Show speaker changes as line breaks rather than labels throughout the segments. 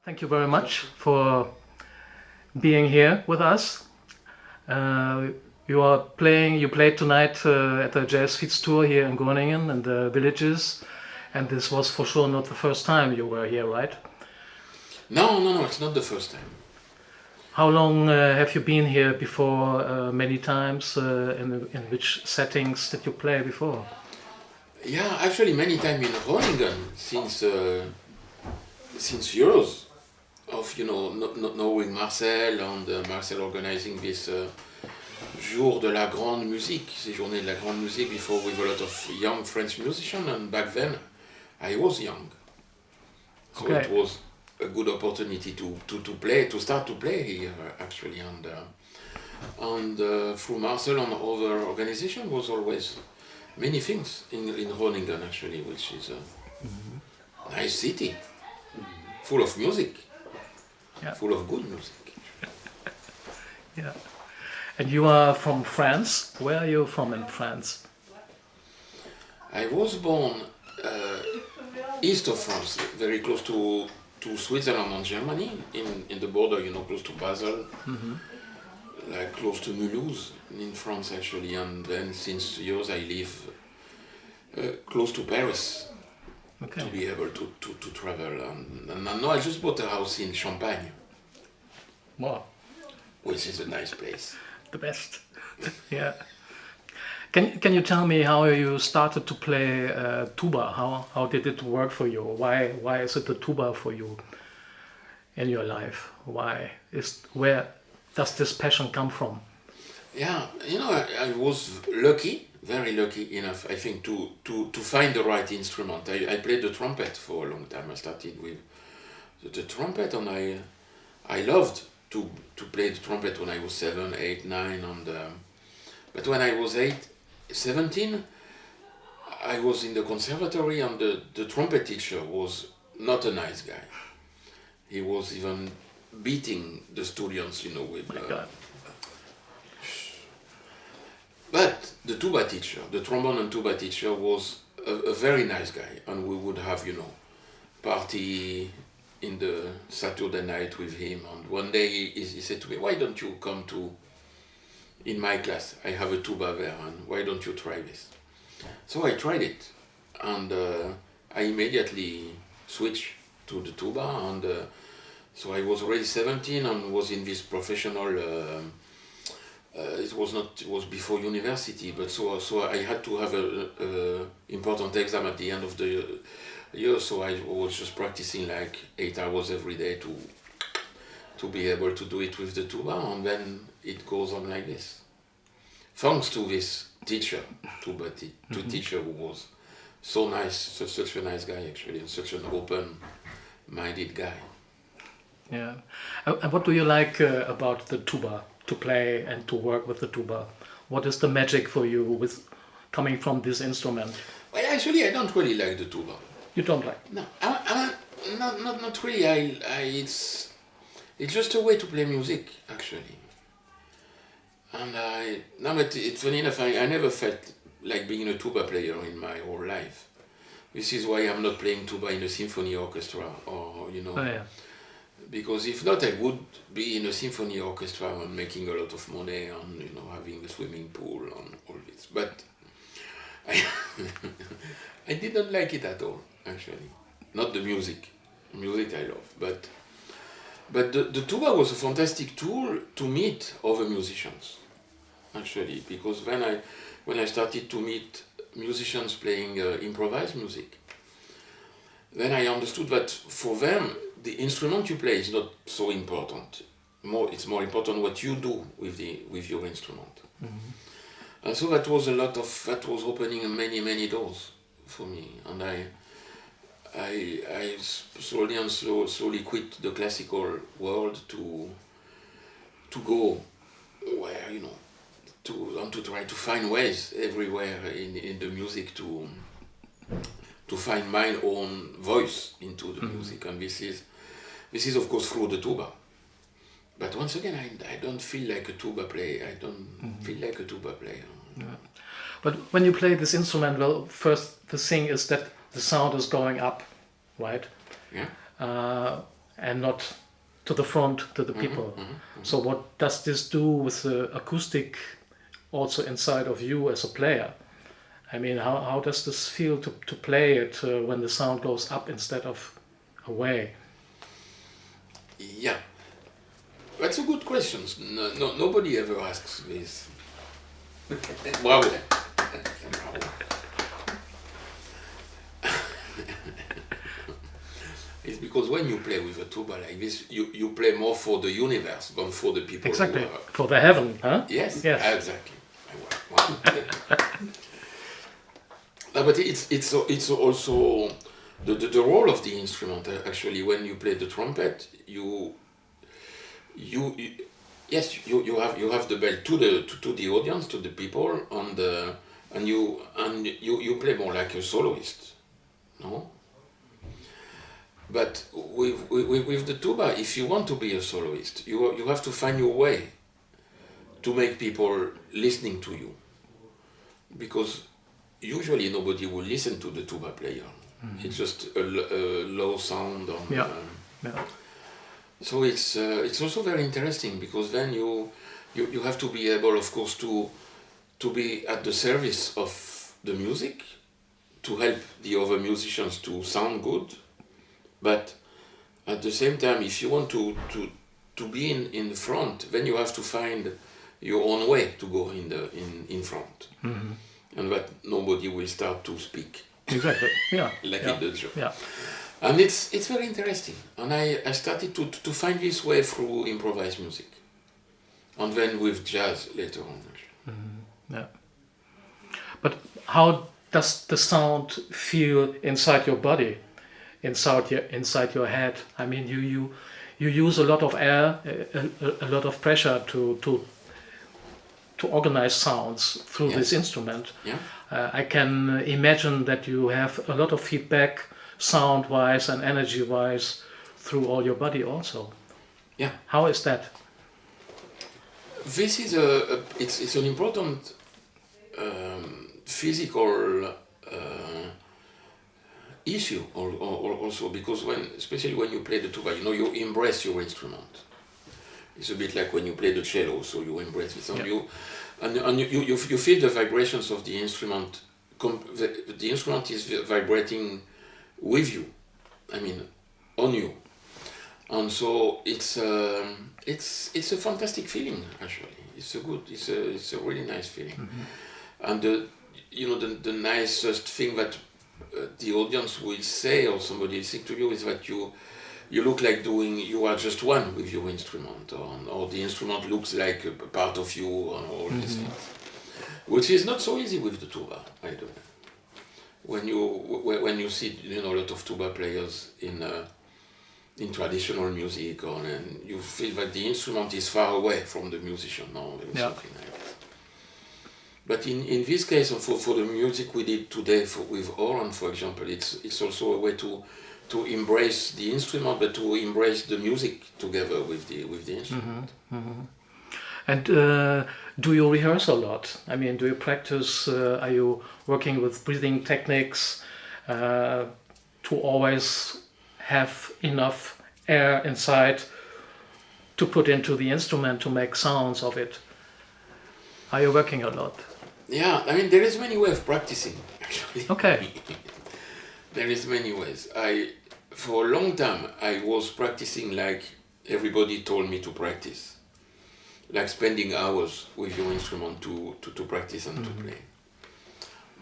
Thank you very much for being here with us. You played tonight at the ZJFT here in Groningen and the villages, and this was for sure not the first time you were here, right?
No, it's not the first time.
How long have you been here before? Many times. In which settings did you play before?
Yeah, actually many times in Groningen since years of not knowing Marcel and Marcel organizing this jour de la grande musique, ces journées de la grande musique before with a lot of young French musicians, and back then I was young, so
okay.
It was a good opportunity to start to play here actually, and through Marcel and other organization was always many things in Groningen actually, which is a nice city, full of music, full of good music.
Yeah. And you are from France. Where are you from in France?
I was born east of France, very close to Switzerland and Germany, in the border, close to Basel, like close to Mulhouse in France actually, and then since years I live close to Paris, to be able to travel. And now I just bought a house in Champagne.
Wow.
Which is a nice place.
The best. Yeah. Can you tell me how you started to play tuba? How did it work for you? Why is it the tuba for you in your life? Where does this passion come from?
Yeah, I was lucky, very lucky enough, I think, to find the right instrument. I played the trumpet for a long time. I started with the trumpet, and I loved to play the trumpet when I was 7, 8, 9, but when I was 17, I was in the conservatory, and the trumpet teacher was not a nice guy. He was even beating the students, with...
My God.
But the tuba teacher, the trombone and tuba teacher, was a very nice guy, and we would have, party in the Saturday night with him. And one day he said to me, "Why don't you come in my class? I have a tuba there, and why don't you try this?" So I tried it, and I immediately switched to the tuba, and so I was already 17 and was in this professional. It was before university, but so I had to have a important exam at the end of the year, so I was just practicing like 8 hours every day to be able to do it with the tuba, and then it goes on like this. Thanks to this teacher, teacher who was so nice, such a nice guy actually, and such an open-minded guy.
Yeah. And what do you like about the tuba? To play and to work with the tuba? What is the magic for you with coming from this instrument?
Well, actually, I don't really like the tuba.
You don't like?
No, not really. It's just a way to play music, actually. And but it's funny enough, I never felt like being a tuba player in my whole life. This is why I'm not playing tuba in a symphony orchestra, or
Oh, yeah.
Because if not, I would be in a symphony orchestra and making a lot of money and having a swimming pool and all this. But I didn't like it at all, actually. Not the music. Music I love, but the tuba was a fantastic tool to meet other musicians, actually, because when I started to meet musicians playing improvised music, then I understood that for them the instrument you play is not so important. It's more important what you do with your instrument. Mm-hmm. And so that was opening many doors for me, and I slowly quit the classical world to go where to try to find ways everywhere in the music to find my own voice into the music, and this is of course through the tuba. But once again, I don't feel like a tuba player. I don't feel like a tuba player.
Yeah. But when you play this instrument, well, first the thing is that the sound is going up, right?
Yeah.
and not to the front, to the people. So what does this do with the acoustic also inside of you as a player? I mean, how does this feel to play it when the sound goes up instead of away?
Yeah, that's a good question. Nobody ever asks this. Bravo. It's because when you play with a tuba like this, you play more for the universe than for the people.
Exactly,
who are...
for the heaven, huh?
Yes,
yes.
Exactly. Wow. No, but it's also the role of the instrument. Actually, when you play the trumpet, you have the bell to the audience, to the people, and you play more like a soloist, no? But with the tuba, if you want to be a soloist, you have to find your way to make people listening to you, because usually nobody will listen to the tuba player. It's just a low sound. So it's also very interesting, because then you have to be able, of course, to be at the service of the music, to help the other musicians to sound good, but at the same time, if you want to be in the front, then you have to find your own way to go in front, and that nobody will start to speak.
Exactly. Yeah.
Like in the show.
Yeah.
And it's very interesting. And I started to find this way through improvised music, and then with jazz later on.
Yeah. But how does the sound feel inside your body, inside your head? I mean, you use a lot of air, a lot of pressure to organize sounds through this instrument.
Yeah.
I can imagine that you have a lot of feedback, sound-wise and energy-wise, through all your body also.
Yeah.
How is that?
This is it's an important physical issue also, because especially when you play the tuba, you embrace your instrument. It's a bit like when you play the cello, so you embrace it, and you feel the vibrations of the instrument. The instrument is vibrating with you, I mean, on you, and so it's a fantastic feeling. Actually, it's a really nice feeling, and the nicest thing that the audience will say, or somebody will sing to you, is that you look like you are just one with your instrument, or the instrument looks like a part of you, and all these things, which is not so easy with the tuba, by the way. When you see a lot of tuba players in traditional music, and you feel that the instrument is far away from the musician, something like that. But in this case, for the music we did today with Oran, for example, it's also a way to embrace the instrument, but to embrace the music together with the instrument.
And do you rehearse a lot? I mean, do you practice? Are you working with breathing techniques to always have enough air inside to put into the instrument to make sounds of it? Are you working a lot?
Yeah, I mean, there is many ways of practicing, actually.
Okay.
There is many ways. For a long time, I was practicing like everybody told me to practice, like spending hours with your instrument to practice and to play.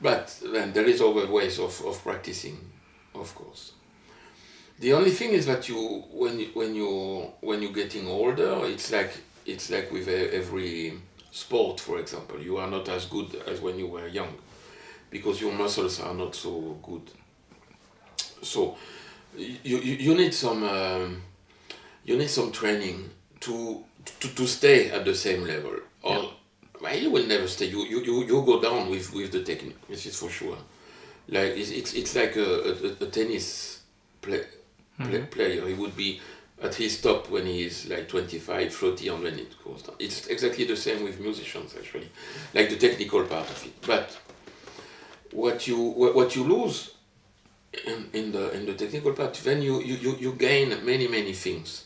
But then there is other ways of practicing, of course. The only thing is that when you're getting older, it's like with every sport, for example, you are not as good as when you were young, because your muscles are not so good. So you need some training to stay at the same level, or you will never stay. You go down with the technique, which is for sure. Like it's like a tennis player. He would be at his top when he is like 25, 30, and then it goes down. It's exactly the same with musicians, actually, like the technical part of it. But what you lose in the technical part, then you gain many things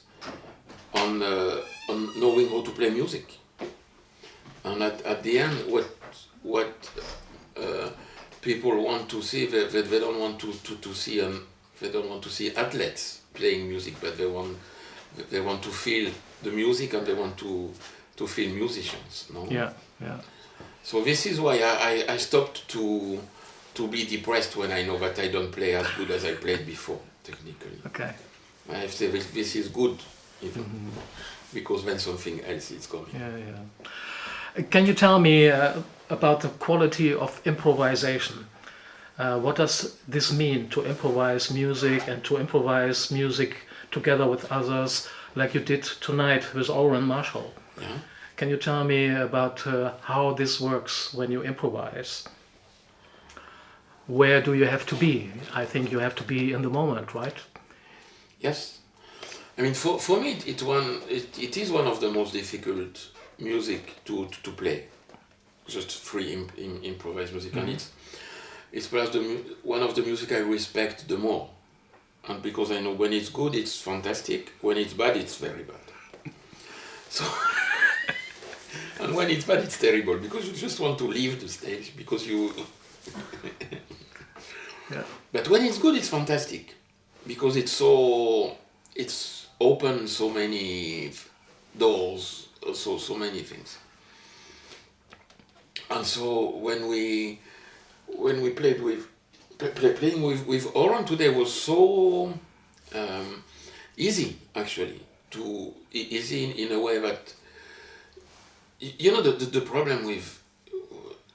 on knowing how to play music. And at the end, what people want to see, they don't want to see they don't want to see athletes playing music, but they want to feel the music, and they want to feel musicians. No?
Yeah, yeah.
So this is why I stopped to be depressed when I know that I don't play as good as I played before, technically.
Okay.
I have to say this is good, even, because then something else is coming.
Yeah, yeah. Can you tell me about the quality of improvisation? What does this mean, to improvise music and to improvise music together with others, like you did tonight with Oren Marshall?
Yeah.
Can you tell me about how this works when you improvise? Where do you have to be? I think you have to be in the moment, right?
Yes. I mean, for me, it is one of the most difficult music to play. Just free improvised music, and it's perhaps one of the music I respect the more. And because I know when it's good, it's fantastic. When it's bad, it's very bad. So, and when it's bad, it's terrible, because you just want to leave the stage, because you.
Yeah.
But when it's good, it's fantastic, because it's open so many doors, so many things. And so when we played playing with Oren today was so easy, actually, easy in a way that, you know, the problem with,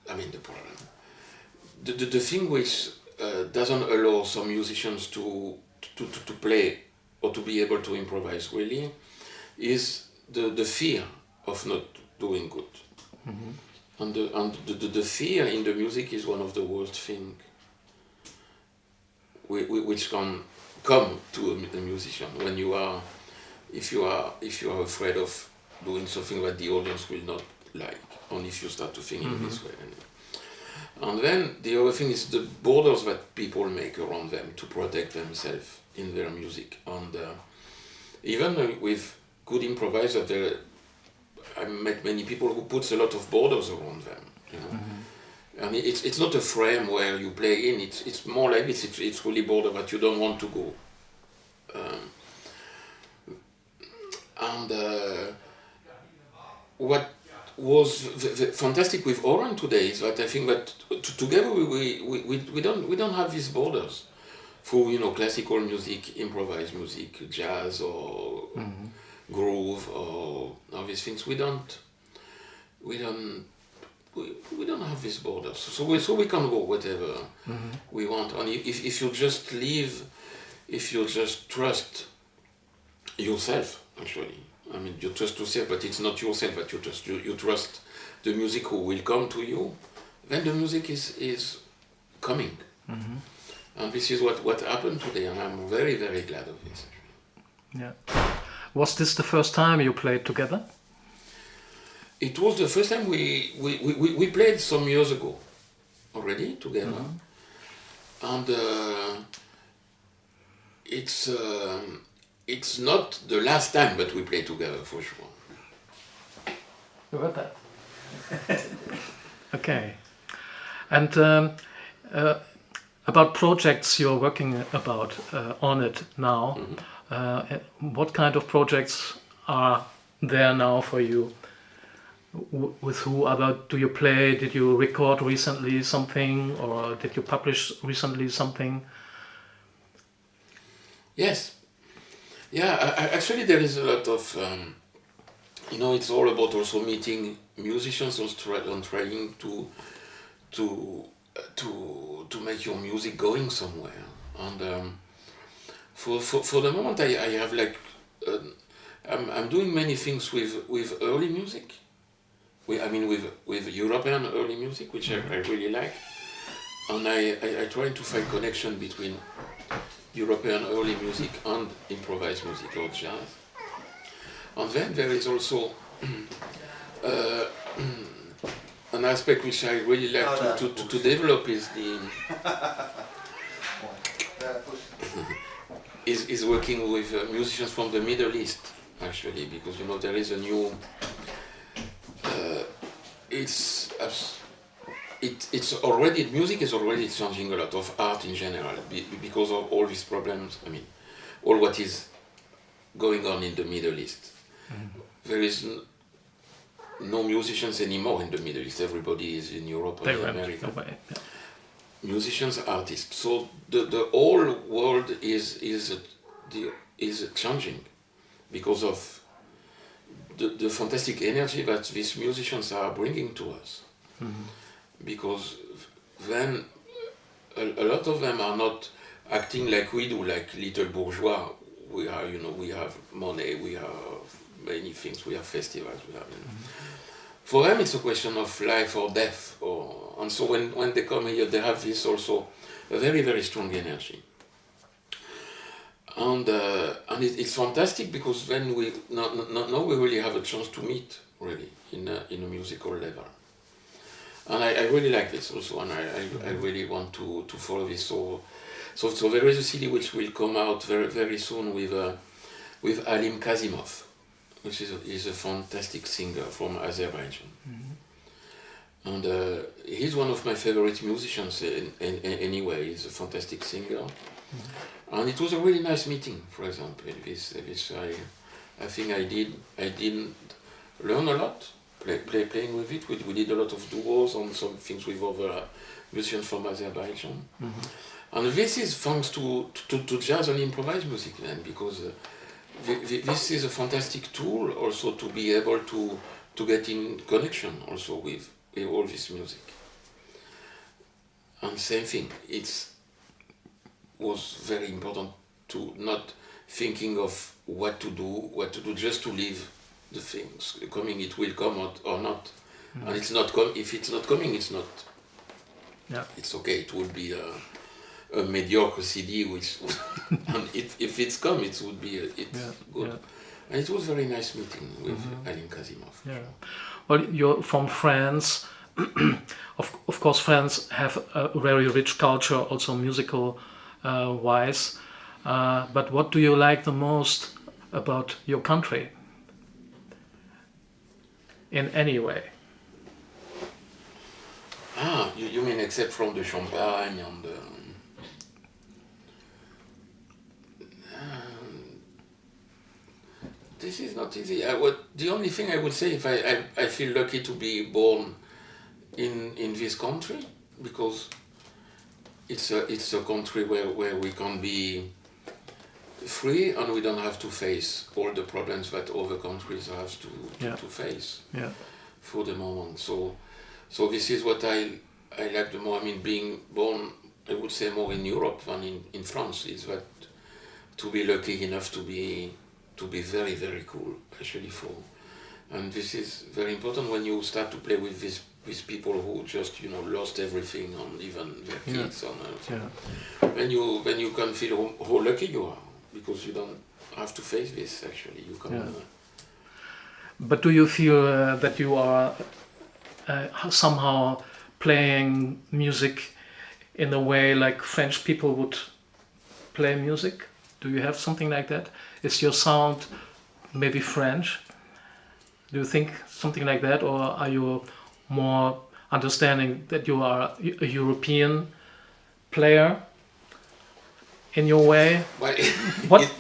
I mean, the thing which doesn't allow some musicians to play or to be able to improvise really is the fear of not doing good. And the fear in the music is one of the worst things which can come to a musician when if you are afraid of doing something that the audience will not like, and if you start to think in this way. And then the other thing is the borders that people make around them to protect themselves in their music. And even with good improvisers, I met many people who put a lot of borders around them. You know? And it's not a frame where you play in. It's more like this. It's really border that you don't want to go. What was fantastic with Oren today is that I think that together we don't have these borders for, you know, classical music, improvised music, jazz or groove or all these things. We don't have these borders. So we can go whatever we want. And if you just leave, if you just trust yourself, actually. I mean, you trust yourself, but it's not yourself that you trust. You trust the music who will come to you, then the music is coming. And this is what happened today, and I'm very, very glad of this.
Yeah. Was this the first time you played together?
It was the first time we played some years ago already together. And it's not the last time that we play together, for sure.
You heard that? Okay. And about projects you're working on it now, what kind of projects are there now for you? With who other do you play? Did you record recently something, or did you publish recently something?
Yes. Yeah, actually there is a lot of, you know, it's all about also meeting musicians and trying to make your music going somewhere. And for the moment I have like, I'm doing many things with early music. With European early music, which I really like. And I try to find connection between European early music and improvised music or jazz. And then there is also an aspect which I really like to develop is is working with musicians from the Middle East, actually, because there is a new. Music is already changing a lot of art in general because of all these problems. I mean, all what is going on in the Middle East. Mm-hmm. There is no musicians anymore in the Middle East. Everybody is in Europe or in America. Yeah. Musicians, artists. So the whole world is changing because of the fantastic energy that these musicians are bringing to us. Mm-hmm. Because then a lot of them are not acting like we do, like little bourgeois. We have money, we have many things, we have festivals, For them it's a question of life or death, and so when they come here they have this also a very, very strong energy. And it's fantastic because then now we really have a chance to meet really in a musical level. And I really like this also, and I really want to follow this. So there is a CD which will come out very, very soon with Alim Kazimov, which is a fantastic singer from Azerbaijan. Mm-hmm. And he's one of my favorite musicians anyway. He's a fantastic singer. Mm-hmm. And it was a really nice meeting, for example. I think I did learn a lot. Playing with it, we did a lot of duos on some things with other musicians from Azerbaijan. Mm-hmm. And this is thanks to jazz and improvised music then, because this is a fantastic tool also to be able to get in connection also with all this music. And same thing, it was very important to not thinking of what to do, just to live the things coming. It will come or not, and it's not if it's not coming, it's not. Yeah. It's okay. It would be a mediocre CD, which and if it's come, it would be good. Yeah. And it was a very nice meeting with Alim Kazimov.
Yeah. Well, you're from France. Of course, France have a very rich culture, also musical wise. But what do you like the most about your country? In any way.
You mean except from the champagne and this is not easy. The only thing I would say, if I feel lucky to be born in this country, because it's a country where we can be free and we don't have to face all the problems that other countries have to face for the moment. So this is what I like the more. I mean, being born, I would say more in Europe than in France, is that to be lucky enough to be very, very cool, actually. And this is very important when you start to play with these people who just lost everything, and even their kids. When you can feel how lucky you are, because you don't have to face this, actually. You can.
But do you feel that you are somehow playing music in a way like French people would play music? Do you have something like that? Is your sound maybe French? Do you think something like that, or are you more understanding that you are a European player in your way?
Well,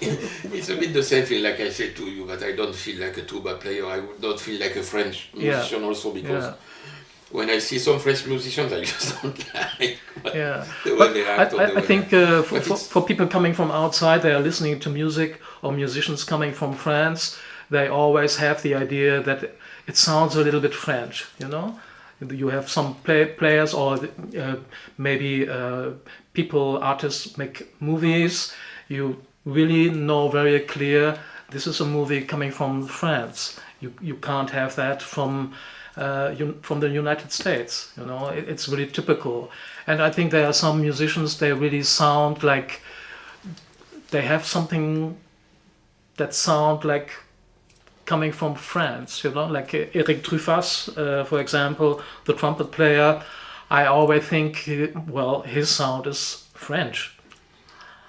it's a bit the same thing, like I said to you, that I don't feel like a tuba player. I would not feel like a French musician also, because when I see some French musicians, I just don't like the way they act.
I think for people coming from outside, they are listening to music, or musicians coming from France, they always have the idea that it sounds a little bit French, You have some players, or maybe artists make movies. You really know very clear, this is a movie coming from France. You can't have that from the United States. It's really typical. And I think there are some musicians, they really sound like they have something that sound like coming from France, like Eric Truffaz, for example, the trumpet player. I always think, his sound is French.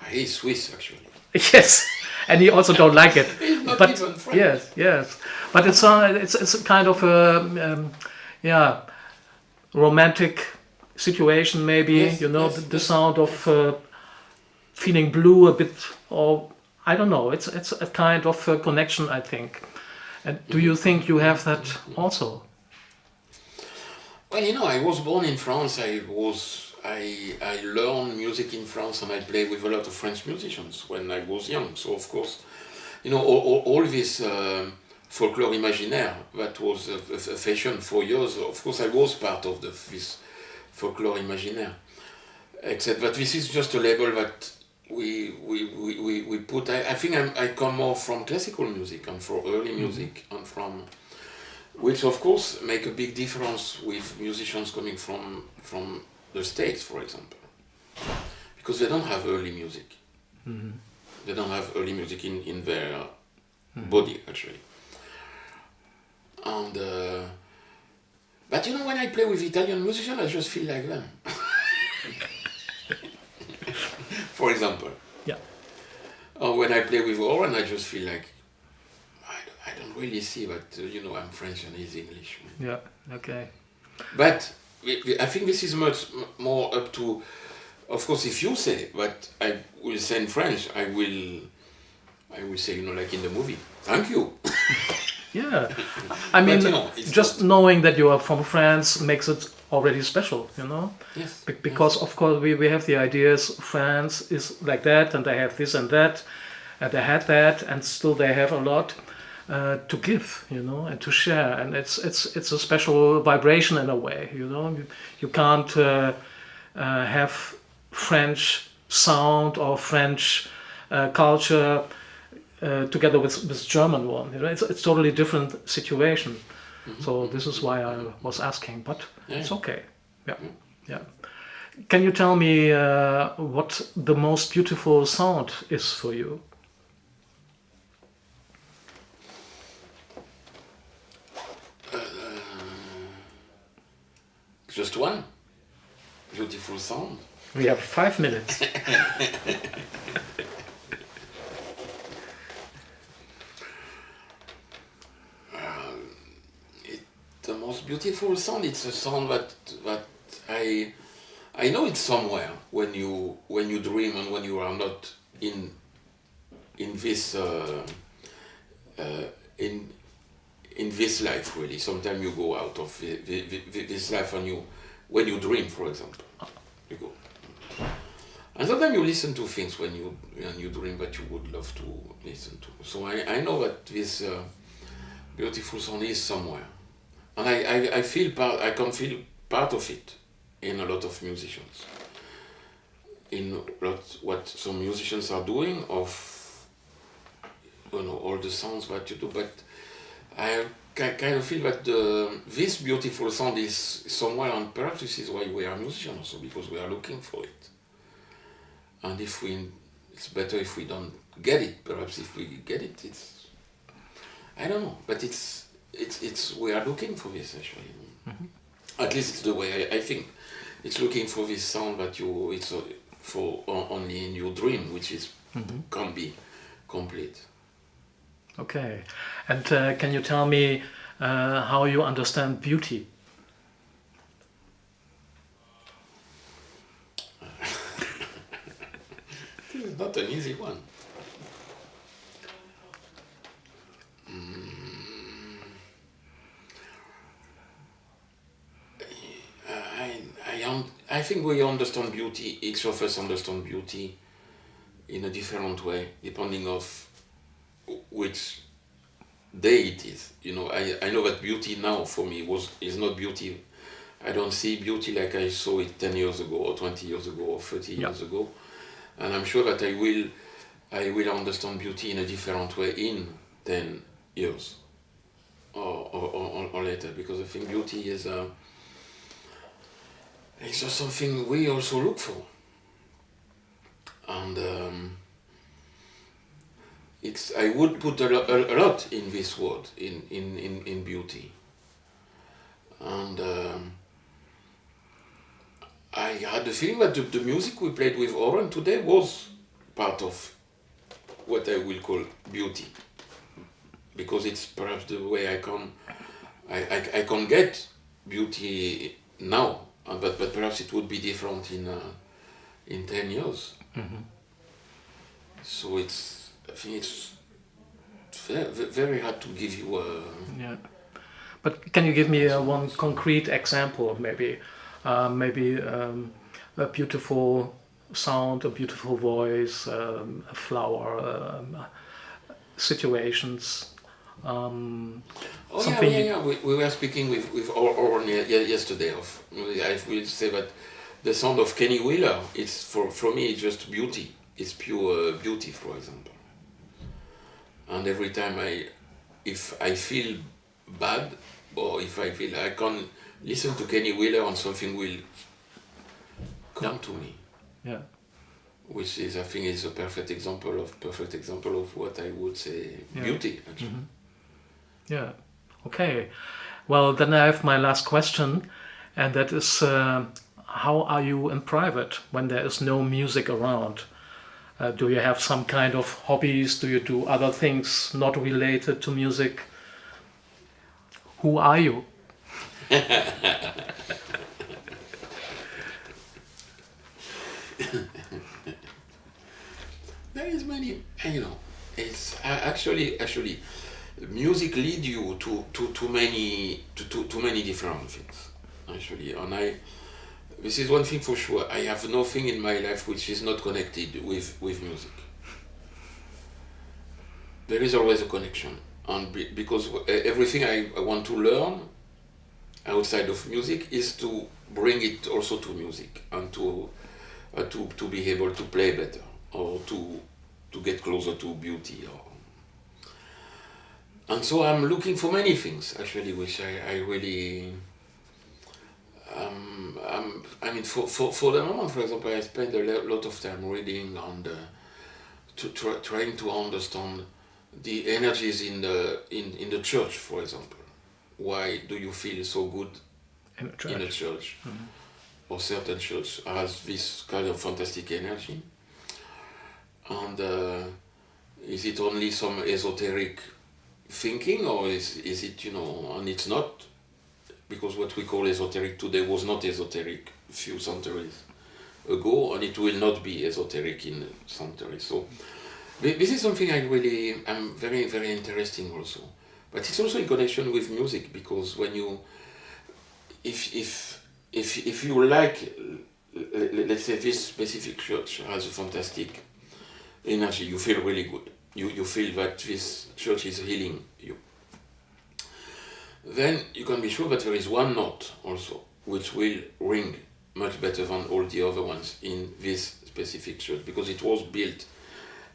He's Swiss, actually.
Yes, and he also don't like it.
He's not
But
even French.
yes, but it's a kind of a yeah, romantic situation maybe.
Yes,
You know,
yes,
the
yes.
sound of feeling blue a bit, or I don't know. It's a kind of connection, I think. And do you think you have that also?
Well, you know, I was born in France. I learned music in France, and I played with a lot of French musicians when I was young. So of course, you know, all this folklore imaginaire that was a fashion for years. Of course, I was part of this folklore imaginaire. Except that this is just a label that we put. I think I come more from classical music and from early music and from, which of course make a big difference with musicians coming from the States, for example, because they don't have early music. They don't have early music in their body actually. And but you know, when I play with Italian musicians, I just feel like them. For example,
Yeah.
or when I play with Oren, I just feel like I don't really see that. You know, I'm French and he's English.
Yeah. Okay.
But I think this is much more up to. Of course, if you say, but I will say in French, I will say, you know, like in the movie, thank you.
Yeah. I mean,
But, you know, it's
just
not-
knowing that you are from France makes it already special, you know?
Yes.
Because, of course, we have the ideas France is like that, and they have this and that, and they had that, and still they have a lot to give, you know, and to share. And it's a special vibration in a way, you know? You can't have French sound or French culture together with German one. You know, it's totally different situation. So this is why I was asking, but it's okay. Yeah, yeah. Can you tell me what the most beautiful sound is for you?
Just one beautiful sound.
We have 5 minutes.
The most beautiful sound. It's a sound that I know it's somewhere when you dream and when you are not in this in this life really. Sometimes you go out of this life and when you dream, for example, you go. And sometimes you listen to things when you dream that you would love to listen to. So I know that this beautiful sound is somewhere. And I feel I can feel part of it in a lot of musicians. In what some musicians are doing, of all the sounds that you do, but I kind of feel that this beautiful sound is somewhere, and perhaps this is why we are musicians also, because we are looking for it. And it's better if we don't get it. Perhaps if we get it, I don't know, but it's we are looking for this actually. At least it's the way I think. It's looking for this sound that it's for only in your dream, which can't be complete.
Okay. And can you tell me how you understand beauty?
This is not an easy one. I think we understand beauty, each of us understand beauty in a different way, depending of which day it is. You know, I know that beauty now for me is not beauty. I don't see beauty like I saw it 10 years ago or 20 years ago or 30 years ago. And I'm sure that I will understand beauty in a different way in 10 years or later, because I think beauty is it's just something we also look for. And I would put a lot in this word, in beauty. And I had the feeling that the music we played with Oren today was part of what I will call beauty, because it's perhaps the way I can get beauty now, but perhaps it would be different in 10 years.
Mm-hmm.
So I think it's very hard to give you a...
Yeah. But can you give me one concrete example, maybe a beautiful sound, a beautiful voice, a flower, situations.
Yeah. We were speaking with Oren yesterday. I will say that the sound of Kenny Wheeler, it's for me it's just beauty. It's pure beauty, for example. And every time if I feel bad, or if I feel I can listen to Kenny Wheeler and something will come to me.
Yeah.
Which is, I think, is a perfect example of what I would say beauty. Actually.
Mm-hmm. Yeah. Okay. Well, then I have my last question, and that is, how are you in private when there is no music around? Do you have some kind of hobbies? Do you do other things not related to music? Who are you?
There is many, it's actually music lead you to many different things, actually. And this is one thing for sure, I have nothing in my life which is not connected with music. There is always a connection, and because everything I want to learn outside of music is to bring it also to music, and to be able to play better, or to get closer to beauty, and so I'm looking for many things, actually, which I really for the moment, for example, I spend a lot of time reading and trying to understand the energies in the church, for example. Why do you feel so good in a church? Mm-hmm. Or certain church has this kind of fantastic energy, and is it only some esoteric thinking, or is it, and it's not, because what we call esoteric today was not esoteric a few centuries ago, and it will not be esoteric in centuries. So this is something I'm very, very interesting also. But it's also in connection with music, because when if you like, let's say, this specific church has a fantastic energy, you feel really good. You feel that this church is healing you. Then you can be sure that there is one note also which will ring much better than all the other ones in this specific church, because it was built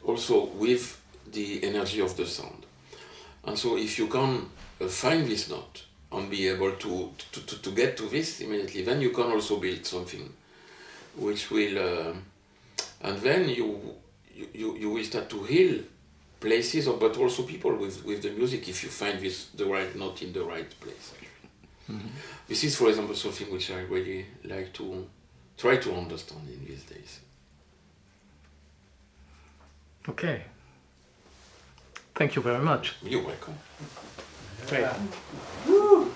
also with the energy of the sound. And so if you can find this note and be able to get to this immediately, then you can also build something which will, and then you will start to heal places, but also people with the music, if you find the right note in the right place. Mm-hmm. This is, for example, something which I really like to try to understand in these days.
Okay. Thank you very much.
You're welcome.
Great.
Woo!